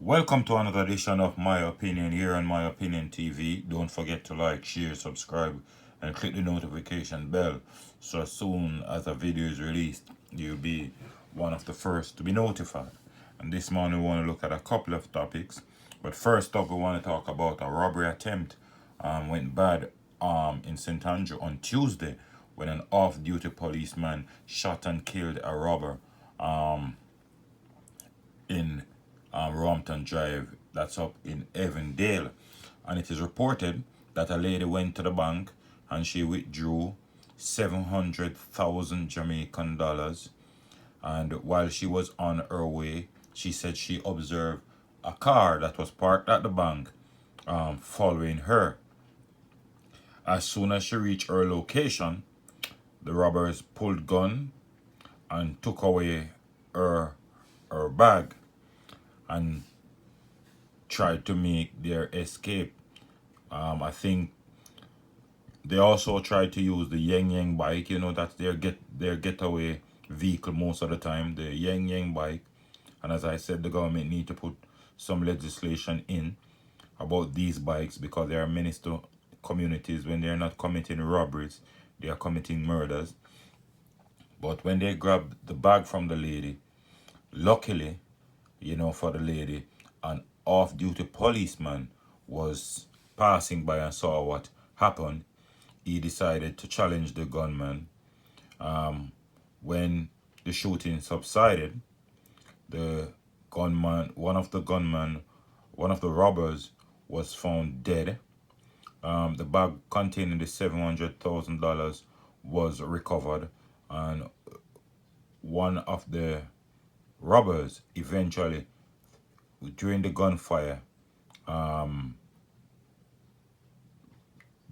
Welcome to another edition of My Opinion here on My Opinion TV. Don't forget to like, share, subscribe, and click the notification bell so as soon as a video is released, you'll be one of the first to be notified. And this morning we want to look at a couple of topics. But first up, we want to talk about a robbery attempt went bad in St. Andrew on Tuesday when an off-duty policeman shot and killed a robber in Rompton Drive, that's up in Avondale. And it is reported that a lady went to the bank and she withdrew 700,000 Jamaican dollars. And while she was on her way, she said she observed a car that was parked at the bank following her. As soon as she reached her location, the robbers pulled gun and took away her bag and tried to make their escape. I think they also tried to use the Yang Yang bike. You know, that's their getaway vehicle most of the time, the Yang Yang bike. And as I said, the government need to put some legislation in about these bikes because there are many communities when they're not committing robberies, they are committing murders. But when they grabbed the bag from the lady, luckily, for the lady, an off-duty policeman was passing by and saw what happened. He decided to challenge the gunman. When the shooting subsided, the one of the robbers was found dead. The bag containing the $700,000 was recovered, and one of the robbers eventually, during the gunfire,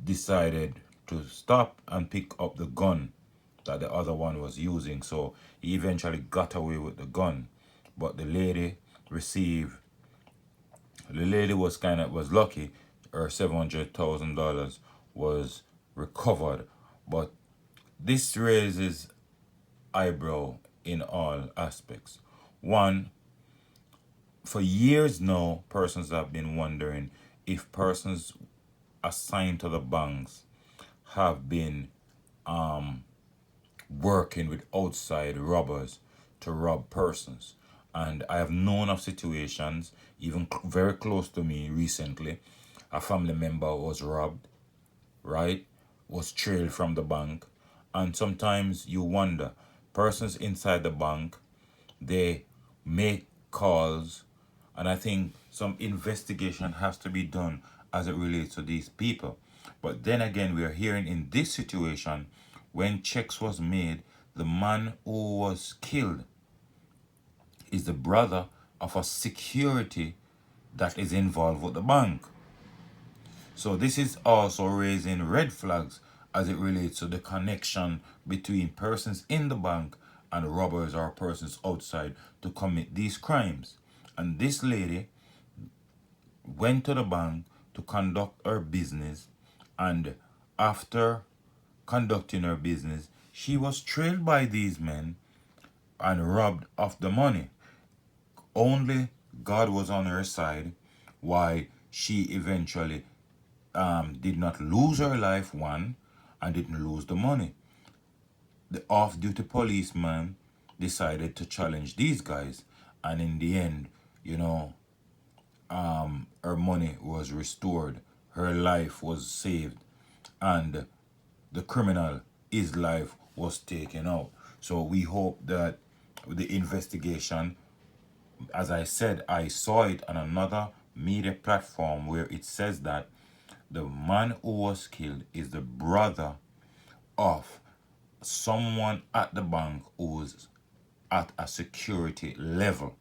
decided to stop and pick up the gun that the other one was using. So he eventually got away with the gun, but the lady was lucky. Her $700,000 was recovered, but this raises eyebrow in all aspects. One, for years now, persons have been wondering if persons assigned to the banks have been working with outside robbers to rob persons. And I have known of situations, even very close to me recently, a family member was robbed, right? Was trailed from the bank. And sometimes you wonder, persons inside the bank, they make calls, and I think some investigation has to be done as it relates to these people. But then again, we are hearing in this situation, when checks was made, the man who was killed is the brother of a security that is involved with the bank. So this is also raising red flags as it relates to the connection between persons in the bank and robbers or persons outside to commit these crimes. And this lady went to the bank to conduct her business, and after conducting her business, she was trailed by these men and robbed of the money. Only God was on her side, why she eventually did not lose her life, one, and didn't lose the money. The off-duty policeman decided to challenge these guys, and in the end, her money was restored, her life was saved, and the criminal, his life was taken out. So we hope that the investigation, as I said, I saw it on another media platform where it says that the man who was killed is the brother of someone at the bank who's at a security level.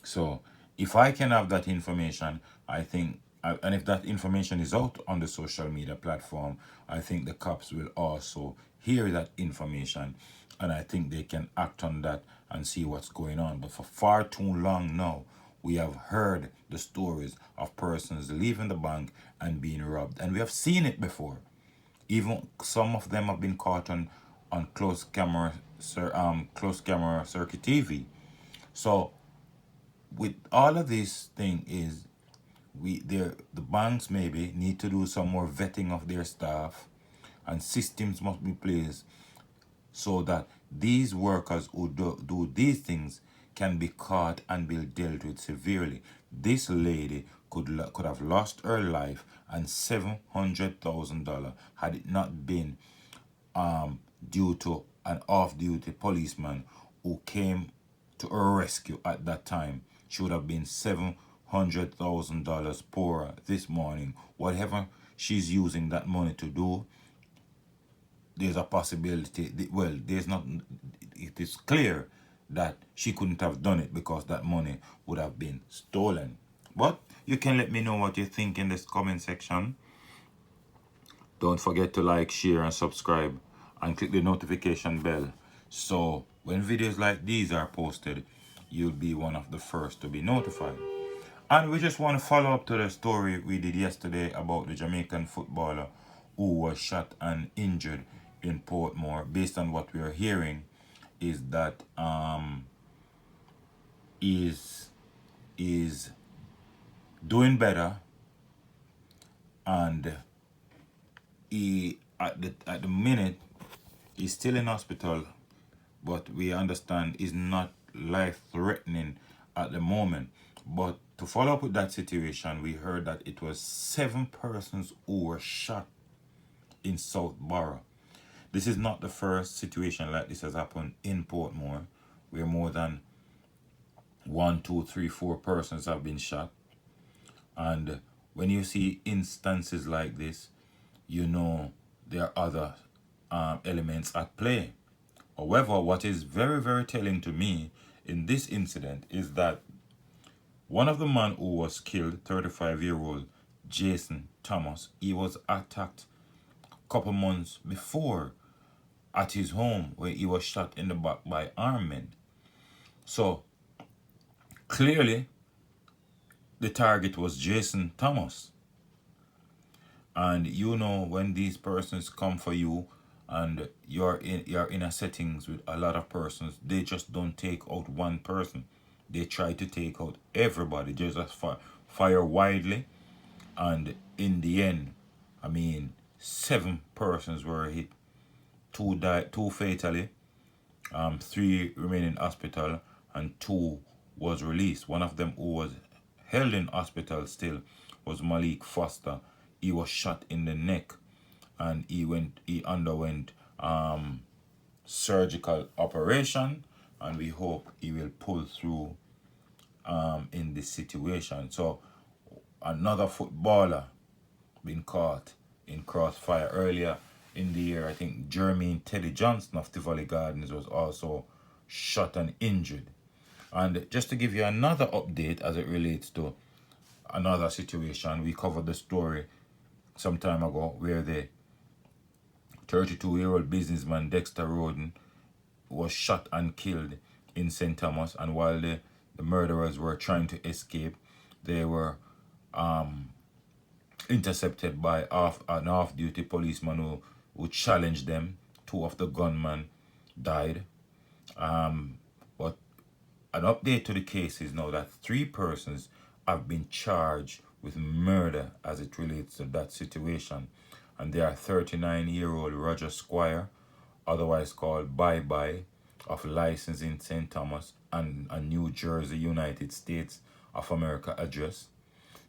So if I can have that information, I think, and if that information is out on the social media platform, I think the cops will also hear that information, and I think they can act on that and see what's going on. But for far too long now, we have heard the stories of persons leaving the bank and being robbed, and we have seen it before. Even some of them have been caught on close camera circuit TV. So with all of this thing is the banks maybe need to do some more vetting of their staff, and systems must be placed so that these workers who do these things can be caught and be dealt with severely. This lady could have lost her life and $700,000 had it not been due to an off-duty policeman who came to her rescue at that time. She would have been $700,000 poorer this morning. Whatever she's using that money to do, there's a possibility. Well, there's not. It is clear that she couldn't have done it because that money would have been stolen. But you can let me know what you think in this comment section. Don't forget to like, share, and subscribe, and click the notification bell. So when videos like these are posted, you'll be one of the first to be notified. And we just want to follow up to the story we did yesterday about the Jamaican footballer who was shot and injured in Portmore. Based on what we are hearing, is that is doing better, and he at the minute he's still in hospital, but we understand is not life threatening at the moment. But to follow up with that situation, we heard that it was 7 persons who were shot in South Borough. This is not the first situation like this has happened in Portmore, where more than 1, 2, 3, 4 persons have been shot. And when you see instances like this, you know there are other elements at play. However, what is very, very telling to me in this incident is that one of the men who was killed, 35-year-old Jason Thomas, he was attacked a couple months before at his home, where he was shot in the back by armed men. So clearly the target was Jason Thomas. And you know, when these persons come for you and you're in a settings with a lot of persons, they just don't take out one person. They try to take out everybody. They just fire widely, and in the end, I mean, 7 persons were hit. 2 died, 2 fatally, 3 remain in hospital, and 2 was released. One of them who was held in hospital still was Malik Foster. He was shot in the neck, and he underwent surgical operation, and we hope he will pull through in this situation. So another footballer been caught in crossfire earlier in the year. I think Jermaine Teddy Johnson of Tivoli Gardens was also shot and injured. And just to give you another update as it relates to another situation, we covered the story some time ago where the 32-year-old businessman Dexter Roden was shot and killed in St. Thomas, and while the murderers were trying to escape, they were intercepted by an off-duty policeman who challenged them. 2 of the gunmen died. But an update to the case is now that 3 persons have been charged with murder as it relates to that situation. And they are 39-year-old Roger Squire, otherwise called Bye Bye, of license in St. Thomas and a New Jersey, United States of America address.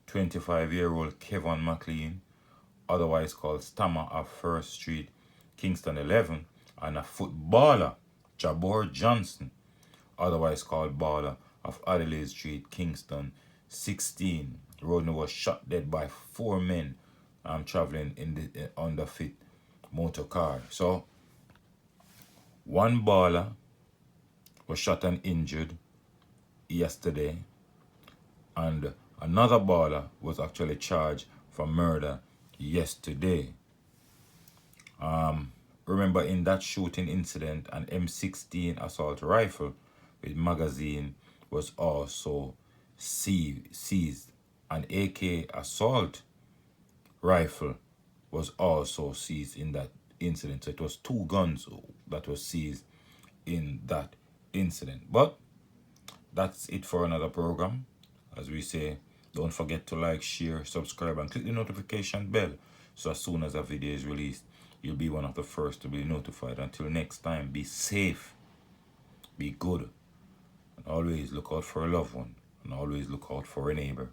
25-year-old Kevin McLean, otherwise called Stammer of First Street, Kingston 11, and a footballer, Jabor Johnson, otherwise called Baller, of Adelaide Street, Kingston 16. Rodney was shot dead by 4 men traveling in the underfit motor car. So one baller was shot and injured yesterday, and another baller was actually charged for murder yesterday. Remember, in that shooting incident, an M16 assault rifle with magazine was also seized. An AK assault rifle was also seized in that incident. So it was 2 guns that were seized in that incident. But that's it for another program. As we say, don't forget to like, share, subscribe, and click the notification bell. So as soon as a video is released, you'll be one of the first to be notified. Until next time, be safe, be good, and always look out for a loved one, and always look out for a neighbor.